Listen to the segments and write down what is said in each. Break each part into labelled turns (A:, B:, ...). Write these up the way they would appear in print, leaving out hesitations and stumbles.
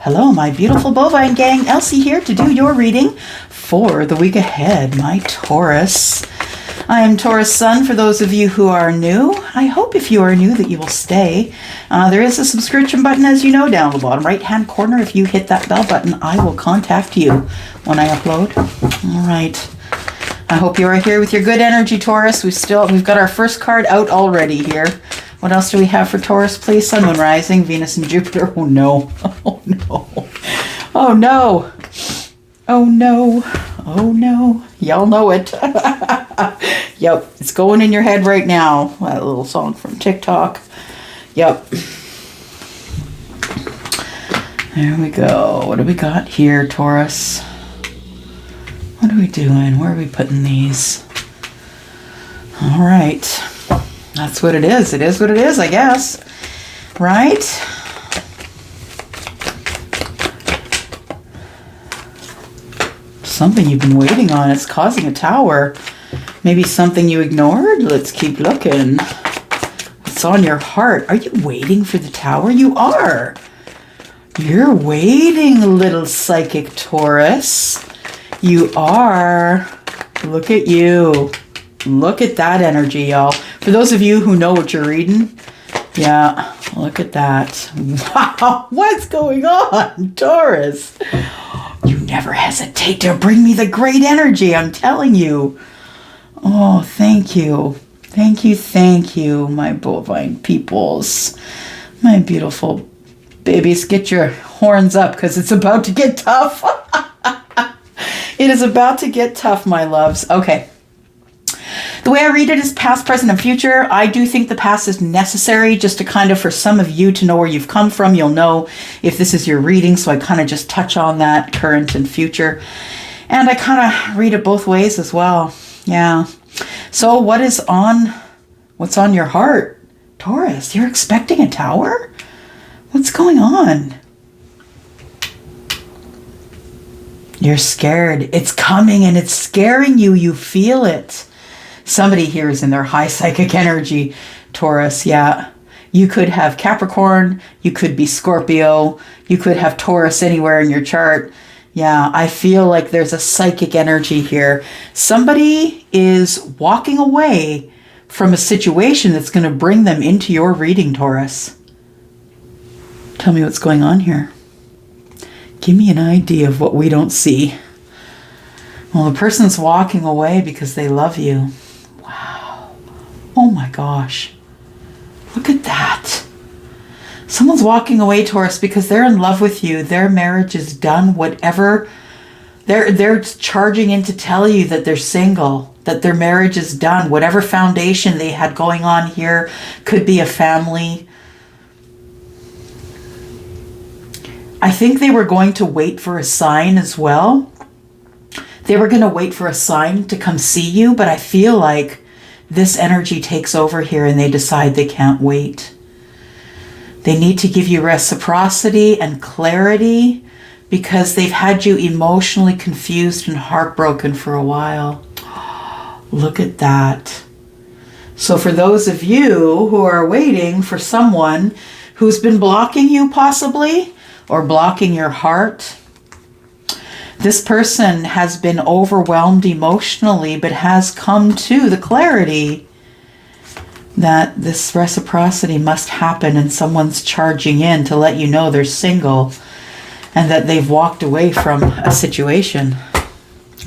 A: Hello, my beautiful bovine gang. Elsie here to do your reading for the week ahead, my Taurus. I am Taurus Sun for those of you who are new. I hope if you are new that you will stay. There is a subscription button, as you know, down the bottom right-hand corner. If you hit that bell button, I will contact you when I upload. All right. I hope you are here with your good energy, Taurus. We've got our first card out already here. What else do we have for Taurus, please? Sun, Moon, Rising, Venus, and Jupiter. Oh, no. Oh, no. Oh, no. Oh, no. Oh, no. Y'all know it. Yep. It's going in your head right now. That little song from TikTok. Yep. There we go. What do we got here, Taurus? What are we doing? Where are we putting these? All right. That's what it is. It is what it is, I guess. Right? Something you've been waiting on. It's causing a tower. Maybe something you ignored? Let's keep looking. What's on your heart? Are you waiting for the tower? You are. You're waiting, little psychic Taurus. You are. Look at you. Look at that energy, y'all. For those of you who know what you're reading, yeah, look at that. Wow, what's going on, Taurus? You never hesitate to bring me the great energy, I'm telling you. Oh, thank you. Thank you, thank you, my bovine peoples. My beautiful babies, get your horns up because it's about to get tough. It is about to get tough, my loves. Okay. The way I read it is past, present, and future. I do think the past is necessary just to kind of, for some of you to know where you've come from. You'll know if this is your reading, so I kind of just touch on that, current and future. And I kind of read it both ways as well. Yeah. So what's on your heart? Taurus, you're expecting a tower? What's going on? You're scared. It's coming and it's scaring you. You feel it. Somebody here is in their high psychic energy, Taurus. Yeah. You could have Capricorn. You could be Scorpio. You could have Taurus anywhere in your chart. Yeah, I feel like there's a psychic energy here. Somebody is walking away from a situation that's going to bring them into your reading, Taurus. Tell me what's going on here. Give me an idea of what we don't see. Well, the person's walking away because they love you. Wow. Oh my gosh. Look at that. Someone's walking away, Taurus, because they're in love with you. Their marriage is done. Whatever. They're charging in to tell you that they're single, that their marriage is done. Whatever foundation they had going on here, could be a family. I think they were going to wait for a sign as well. They were going to wait for a sign to come see you, but I feel like this energy takes over here and they decide they can't wait. They need to give you reciprocity and clarity because they've had you emotionally confused and heartbroken for a while. Look at that. So for those of you who are waiting for someone who's been blocking you possibly, or blocking your heart, this person has been overwhelmed emotionally, but has come to the clarity that this reciprocity must happen and someone's charging in to let you know they're single and that they've walked away from a situation.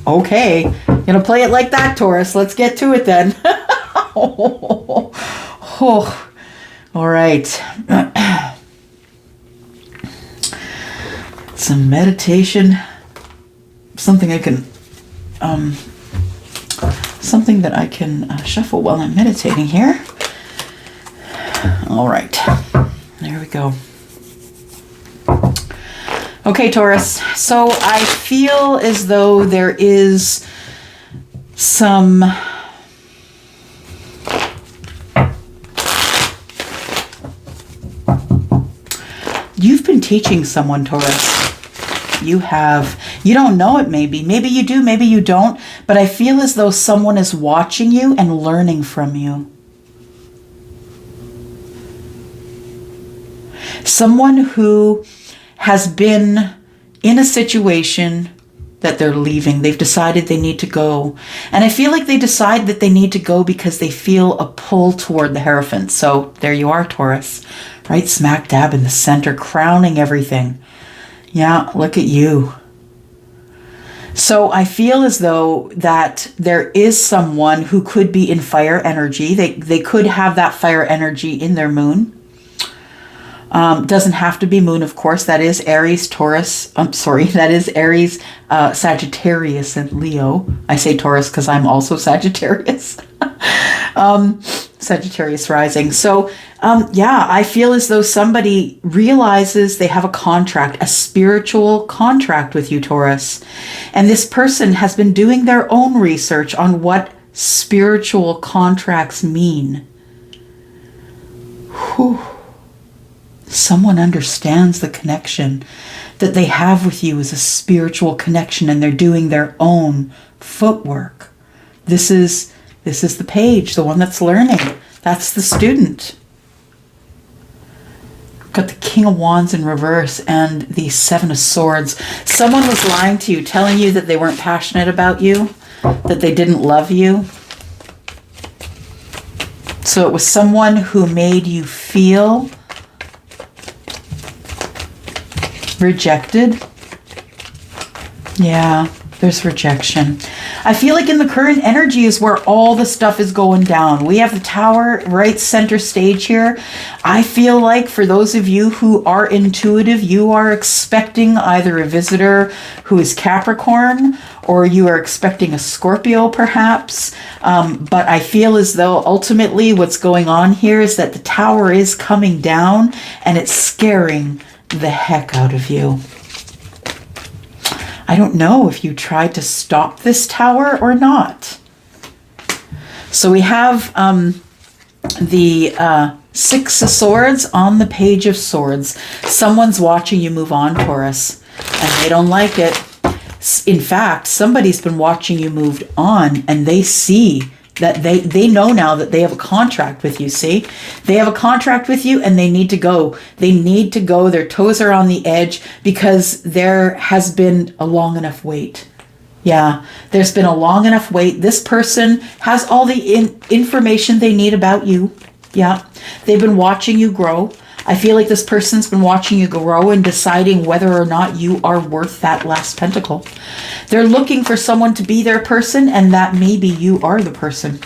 A: Okay, gonna play it like that, Taurus. Let's get to it then. Oh. All right. Some meditation, something that I can shuffle while I'm meditating here. All right, there we go. Okay, Taurus, so I feel as though there is some you've been teaching someone, Taurus. You have. You don't know it maybe. Maybe you do, maybe you don't. But I feel as though someone is watching you and learning from you. Someone who has been in a situation that they're leaving. They've decided they need to go. And I feel like they decide that they need to go because they feel a pull toward the Hierophant. So there you are, Taurus, right smack dab in the center, crowning everything. Yeah, look at you. So I feel as though that there is someone who could be in fire energy. They could have that fire energy in their moon. Doesn't have to be moon, of course. That is Aries, Taurus. I'm sorry, that is Aries, Sagittarius, and Leo. I say Taurus because I'm also Sagittarius. Sagittarius rising. So, yeah, I feel as though somebody realizes they have a contract, a spiritual contract with you, Taurus. And this person has been doing their own research on what spiritual contracts mean. Whew. Someone understands the connection that they have with you as a spiritual connection, and they're doing their own footwork. This is the page, the one that's learning. That's the student. Got the King of Wands in reverse and the Seven of Swords. Someone was lying to you, telling you that they weren't passionate about you, that they didn't love you. So it was someone who made you feel rejected. Yeah, there's rejection. I feel like in the current energy is where all the stuff is going down. We have the Tower right center stage here. I feel like for those of you who are intuitive, you are expecting either a visitor who is Capricorn, or you are expecting a Scorpio perhaps. But I feel as though ultimately what's going on here is that the Tower is coming down and it's scaring the heck out of you. I don't know if you tried to stop this Tower or not. So we have the Six of Swords on the Page of Swords. Someone's watching you move on, Taurus, and they don't like it. In fact, somebody's been watching you move on, and they see that they know now that they have a contract with you, see? They have a contract with you and they need to go. They need to go. Their toes are on the edge because there has been a long enough wait. Yeah, there's been a long enough wait. This person has all the information they need about you. Yeah, they've been watching you grow. I feel like this person's been watching you grow and deciding whether or not you are worth that last pentacle. They're looking for someone to be their person, and that maybe you are the person.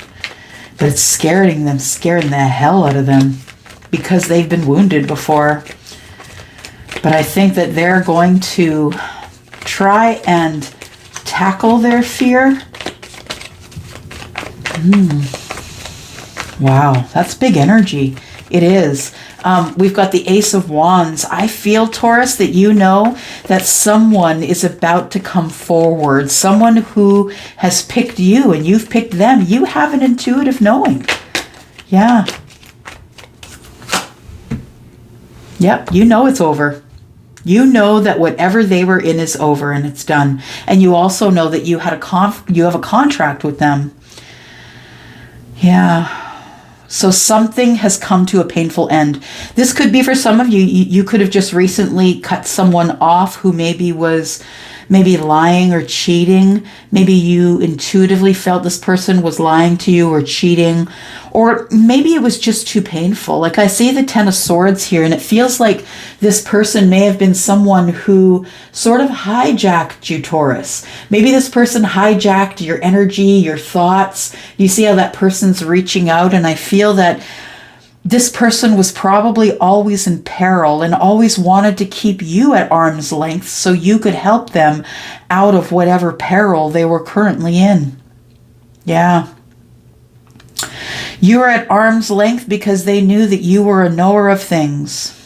A: But it's scaring the hell out of them because they've been wounded before. But I think that they're going to try and tackle their fear. Wow, that's big energy. It is. We've got the Ace of Wands. I feel, Taurus, that you know that someone is about to come forward. Someone who has picked you and you've picked them. You have an intuitive knowing. Yeah. Yep, you know it's over. You know that whatever they were in is over and it's done. And you also know that you have a contract with them. Yeah. So something has come to a painful end. This could be for some of you. You could have just recently cut someone off who maybe was lying or cheating. Maybe you intuitively felt this person was lying to you or cheating. Or maybe it was just too painful. Like I see the Ten of Swords here, and it feels like this person may have been someone who sort of hijacked you, Taurus. Maybe this person hijacked your energy, your thoughts. You see how that person's reaching out, and I feel that this person was probably always in peril and always wanted to keep you at arm's length so you could help them out of whatever peril they were currently in. Yeah. You were at arm's length because they knew that you were a knower of things.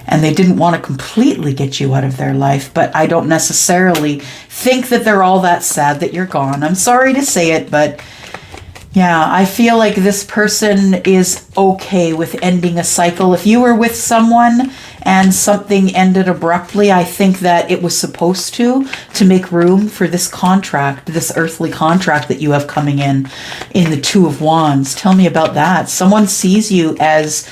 A: And they didn't want to completely get you out of their life, but I don't necessarily think that they're all that sad that you're gone. I'm sorry to say it, but yeah, I feel like this person is okay with ending a cycle. If you were with someone and something ended abruptly, I think that it was supposed to make room for this contract, this earthly contract that you have coming in the Two of Wands. Tell me about that. Someone sees you as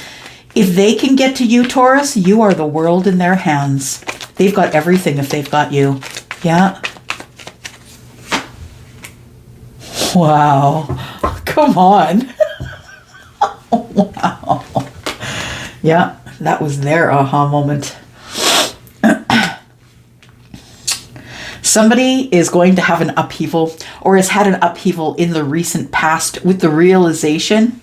A: If they can get to you, Taurus, you are the world in their hands. They've got everything if they've got you. Yeah. Wow. Come on. Wow. Yeah, that was their aha moment. Somebody is going to have an upheaval or has had an upheaval in the recent past with the realization.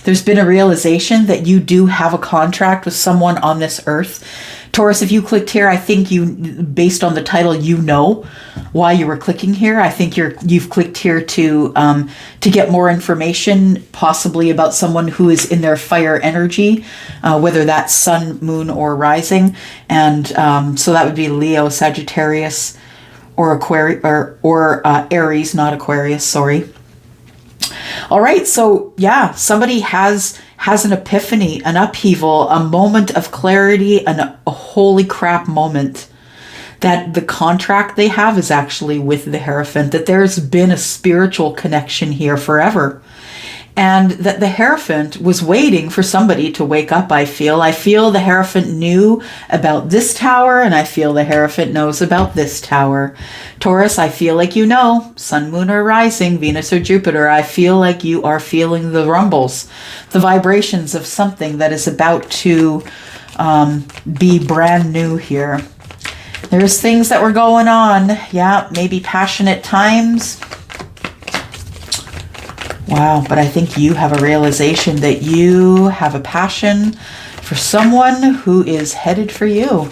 A: There's been a realization that you do have a contract with someone on this earth. Taurus, if you clicked here, I think you, based on the title, you know why you were clicking here. I think you've clicked here to get more information, possibly about someone who is in their fire energy, whether that's sun, moon, or rising. And so that would be Leo, Sagittarius, or Aquarius, or Aries, not Aquarius. Sorry. All right, so yeah, somebody has an epiphany, an upheaval, a moment of clarity, and a holy crap moment that the contract they have is actually with the Hierophant, that there's been a spiritual connection here forever. And that the Hierophant was waiting for somebody to wake up, I feel. I feel the Hierophant knew about this tower, and I feel the Hierophant knows about this tower. Taurus, I feel like you know, sun, moon, or rising, Venus or Jupiter, I feel like you are feeling the rumbles, the vibrations of something that is about to be brand new here. There's things that were going on. Yeah, maybe passionate times. Wow, but I think you have a realization that you have a passion for someone who is headed for you.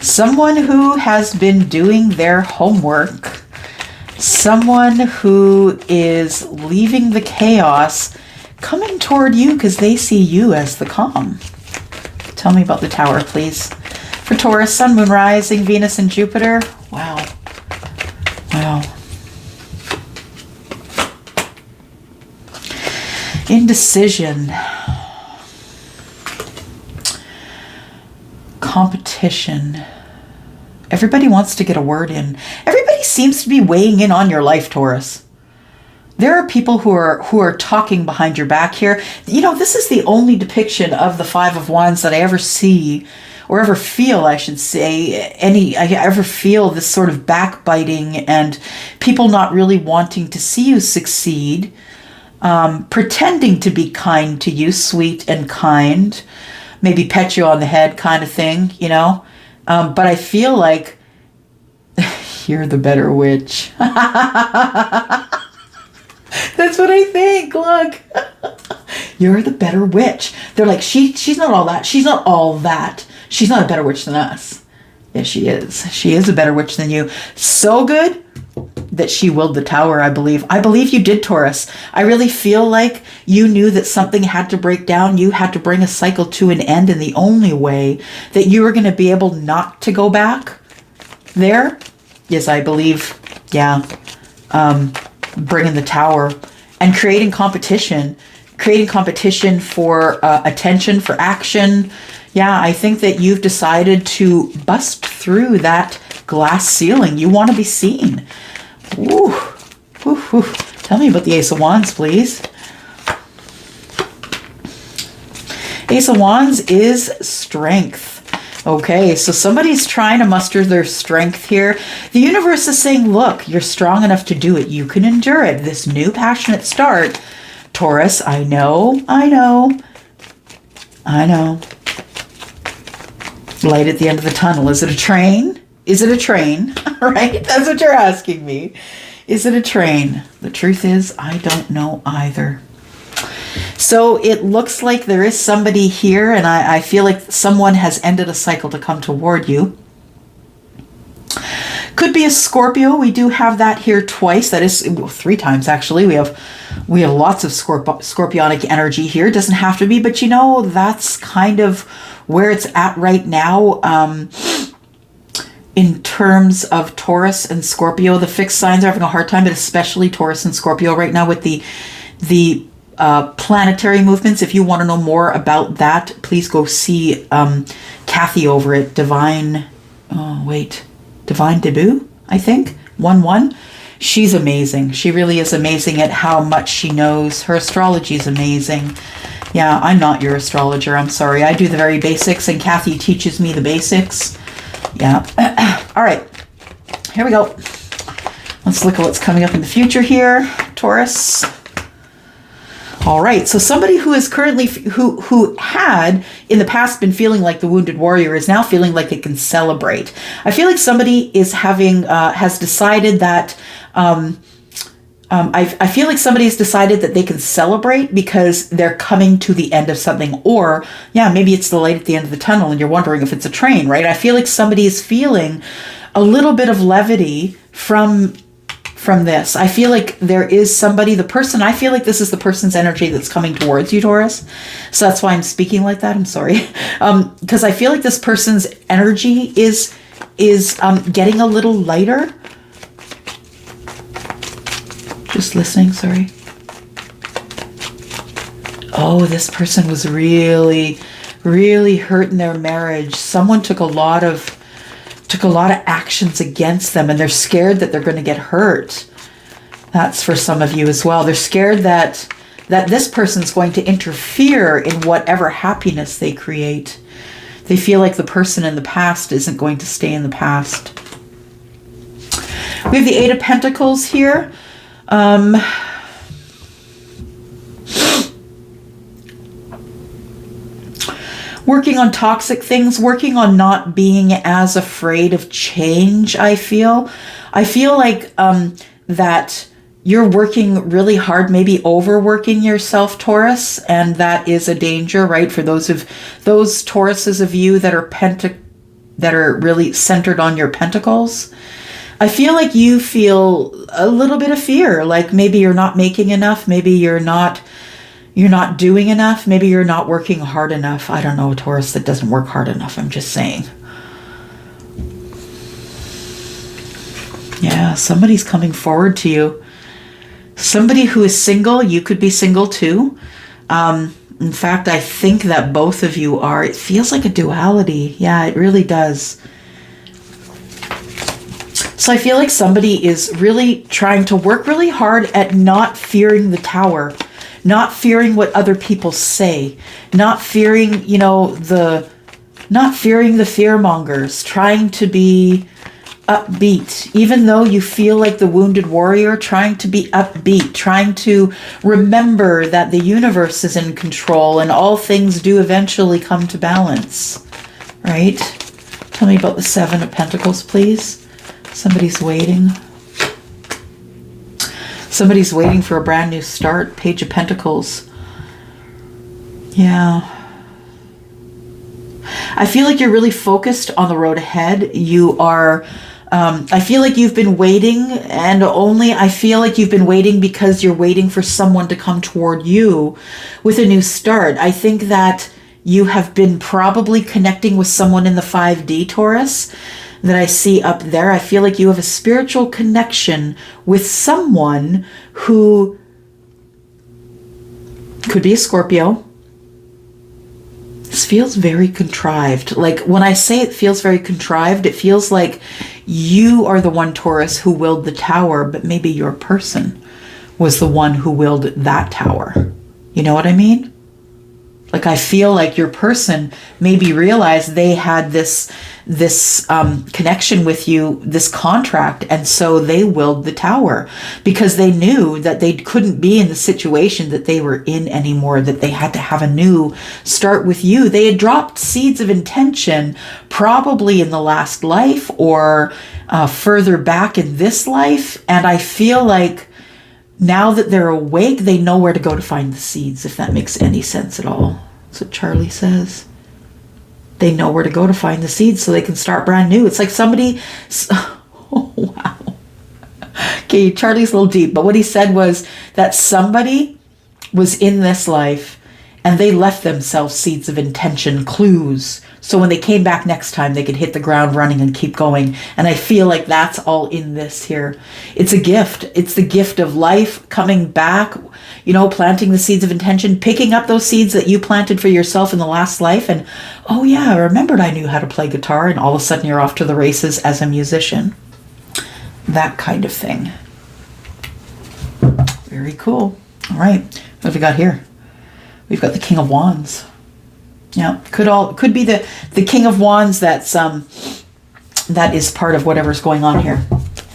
A: Someone who has been doing their homework. Someone who is leaving the chaos, coming toward you because they see you as the calm. Tell me about the tower, please. For Taurus, sun, moon, rising, Venus, and Jupiter. Wow. Wow. Indecision, competition. Everybody wants to get a word in. Everybody seems to be weighing in on your life, Taurus. There are people who are talking behind your back here. You know, this is the only depiction of the Five of Wands that I ever see, or ever feel, I should say, I ever feel this sort of backbiting and people not really wanting to see you succeed. Pretending to be kind to you, sweet and kind, maybe pet you on the head kind of thing, you know. But I feel like you're the better witch. That's what I think. Look, you're the better witch. They're like, she's not all that. She's not all that. She's not a better witch than us. Yes, she is. She is a better witch than you. So good that she willed the tower, I believe. I believe you did, Taurus. I really feel like you knew that something had to break down. You had to bring a cycle to an end, and the only way that you were going to be able not to go back there is, I believe, yeah, bringing the tower and creating competition for attention, for action. Yeah, I think that you've decided to bust through that glass ceiling. You want to be seen. Ooh, ooh, ooh. Tell me about the Ace of Wands, please. Ace of Wands is strength. Okay, so somebody's trying to muster their strength here. The universe is saying, look, you're strong enough to do it. You can endure it. This new passionate start. Taurus, I know. Light at the end of the tunnel. Is it a train? Is it a train? Right? That's what you're asking me. Is it a train? The truth is, I don't know either. So it looks like there is somebody here, and I feel like someone has ended a cycle to come toward you. Could be a Scorpio. We do have that here twice. That is, well, 3 times actually. We have lots of scorpionic energy here. It doesn't have to be, but you know, that's kind of where it's at right now. In terms of Taurus and Scorpio, the fixed signs are having a hard time, but especially Taurus and Scorpio right now with the planetary movements. If you want to know more about that, please go see Kathy over at Divine Debut, I think, 1-1. She's amazing. She really is amazing at how much she knows. Her astrology is amazing. Yeah, I'm not your astrologer. I'm sorry. I do the very basics, and Kathy teaches me the basics. Yeah. All right. Here we go. Let's look at what's coming up in the future here, Taurus. All right. So somebody who is currently, who had in the past been feeling like the wounded warrior is now feeling like they can celebrate. I feel like somebody is having, has decided that, I feel like somebody's decided that they can celebrate because they're coming to the end of something, or yeah, maybe it's the light at the end of the tunnel and you're wondering if it's a train, right? I feel like somebody is feeling a little bit of levity from this. I feel like there is somebody, the person, I feel like this is the person's energy that's coming towards you, Taurus. So that's why I'm speaking like that. I'm sorry. Because I feel like this person's energy is getting a little lighter. Just listening, sorry. Oh, this person was really, really hurt in their marriage. Someone took a lot of actions against them, and they're scared that they're going to get hurt. That's for some of you as well. They're scared that this person's going to interfere in whatever happiness they create. They feel like the person in the past isn't going to stay in the past. We have the Eight of Pentacles here. Working on toxic things, working on not being as afraid of change, I feel like that you're working really hard, maybe overworking yourself, Taurus, and that is a danger, right? For those Tauruses of you that are really centered on your pentacles. I feel like you feel a little bit of fear, like maybe you're not making enough, maybe you're not doing enough, maybe you're not working hard enough. I don't know, Taurus that doesn't work hard enough, I'm just saying. Yeah, somebody's coming forward to you. Somebody who is single, you could be single too. In fact, I think that both of you are. It feels like a duality. Yeah, it really does. So I feel like somebody is really trying to work really hard at not fearing the tower, not fearing what other people say, not fearing, not fearing the fear mongers, trying to be upbeat, even though you feel like the wounded warrior, trying to be upbeat, trying to remember that the universe is in control and all things do eventually come to balance, right? Tell me about the Seven of Pentacles, please. Somebody's waiting. Somebody's waiting for a brand new start. Page of Pentacles. Yeah. I feel like you're really focused on the road ahead. You are, I feel like you've been waiting, and I feel like you've been waiting because you're waiting for someone to come toward you with a new start. I think that you have been probably connecting with someone in the 5D, Taurus, that I see up there. I feel like you have a spiritual connection with someone who could be a Scorpio. This feels very contrived. Like when I say it feels very contrived, it feels like you are the one, Taurus, who willed the tower, but maybe your person was the one who willed that tower. You know what I mean? Like I feel like your person maybe realized they had this connection with you, this contract, and so they willed the tower because they knew that they couldn't be in the situation that they were in anymore, that they had to have a new start with you. They had dropped seeds of intention probably in the last life or further back in this life, and I feel like now that they're awake, they know where to go to find the seeds, if that makes any sense at all. That's what Charlie says. They know where to go to find the seeds so they can start brand new. It's like somebody... Oh, wow. Okay, Charlie's a little deep, but what he said was that somebody was in this life and they left themselves seeds of intention, clues. So when they came back next time, they could hit the ground running and keep going. And I feel like that's all in this here. It's a gift. It's the gift of life coming back, planting the seeds of intention, picking up those seeds that you planted for yourself in the last life. And, oh yeah, I remembered I knew how to play guitar. And all of a sudden you're off to the races as a musician. That kind of thing. Very cool. All right. What have we got here? We've got the King of Wands. Yeah, could be the King of Wands that's that is part of whatever's going on here.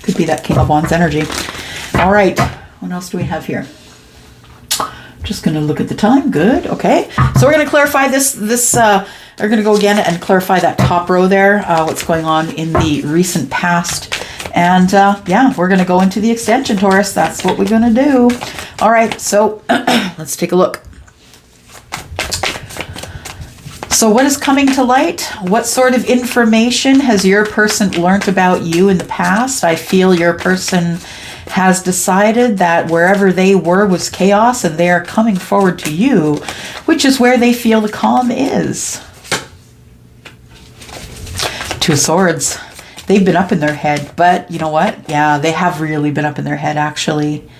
A: Could be that King of Wands energy. All right, what else do we have here? Just going to look at the time. Good. Okay. So we're going to clarify this. We're going to go again and clarify that top row there. What's going on in the recent past. And yeah, we're going to go into the extension, Taurus. That's what we're going to do. All right. So let's take a look. So what is coming to light? What sort of information has your person learned about you in the past? I feel your person has decided that wherever they were was chaos and they are coming forward to you, which is where they feel the calm is. Two of Swords. They've been up in their head, but you know what? Yeah, they have really been up in their head, actually.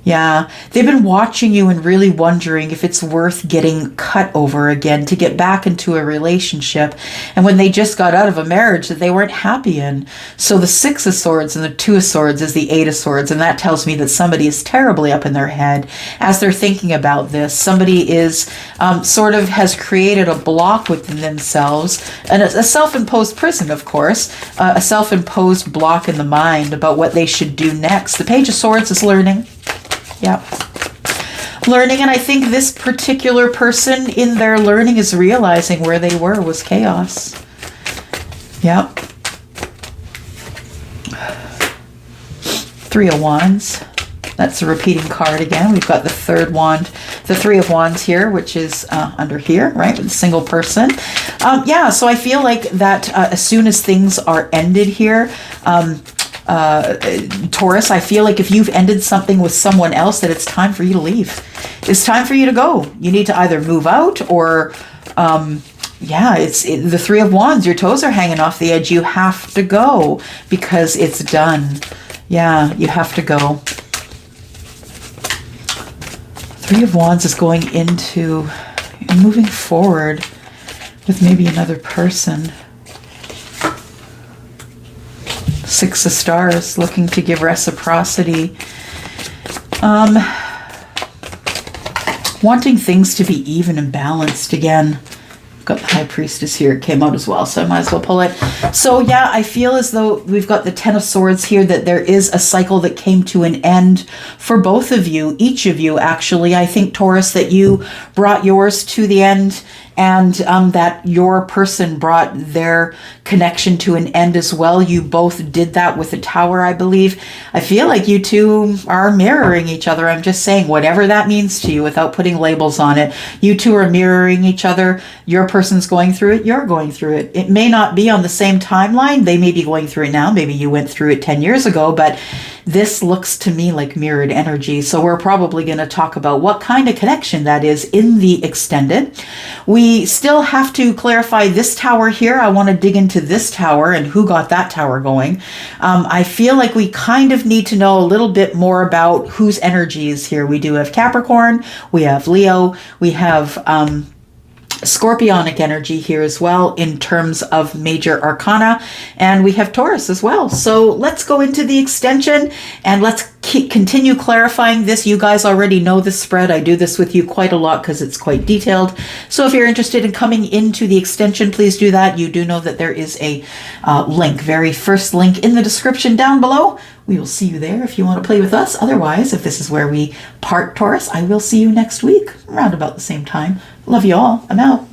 A: Yeah, they've been watching you and really wondering if it's worth getting cut over again to get back into a relationship. And when they just got out of a marriage that they weren't happy in. So the Six of Swords and the Two of Swords is the Eight of Swords. And that tells me that somebody is terribly up in their head as they're thinking about this. Somebody is sort of has created a block within themselves, and a self-imposed prison, of course, a self-imposed block in the mind about what they should do next. The Page of Swords is learning. Yep. Learning, and I think this particular person in their learning is realizing where they were was chaos. Yep. Three of Wands. That's a repeating card again. We've got the third wand, the Three of Wands here, which is under here, right, with a single person. Yeah, so I feel like that as soon as things are ended here, Taurus, I feel like if you've ended something with someone else, that it's time for you to leave. It's time for you to go. You need to either move out or, yeah, the Three of Wands. Your toes are hanging off the edge. You have to go because it's done. Yeah, you have to go. Three of Wands is going into moving forward with maybe another person. Six of Stars, looking to give reciprocity. Wanting things to be even and balanced again. Got the High Priestess here. It came out as well, so I might as well pull it. So yeah, I feel as though we've got the Ten of Swords here, that there is a cycle that came to an end for both of you, each of you actually. I think, Taurus, that you brought yours to the end, and that your person brought their connection to an end as well. You both did that with the Tower, I believe. I feel like you two are mirroring each other. I'm just saying, whatever that means to you, without putting labels on it. You two are mirroring each other. Your person's going through it. You're going through it. It may not be on the same timeline. They may be going through it now. Maybe you went through it 10 years ago, but this looks to me like mirrored energy. So we're probably going to talk about what kind of connection that is in the extended. We still have to clarify this tower here. I want to dig into this tower and who got that tower going. I feel like we kind of need to know a little bit more about whose energy is here. We do have Capricorn, we have Leo, we have Scorpionic energy here as well in terms of major arcana, and we have Taurus as well. So let's go into the extension and let's continue clarifying this. You guys already know this spread. I do this with you quite a lot because it's quite detailed. So if you're interested in coming into the extension, please do that. You do know that there is a link, very first link in the description down below. We will see you there if you want to play with us. Otherwise, if this is where we part, Taurus, I will see you next week around about the same time. Love you all. I'm out.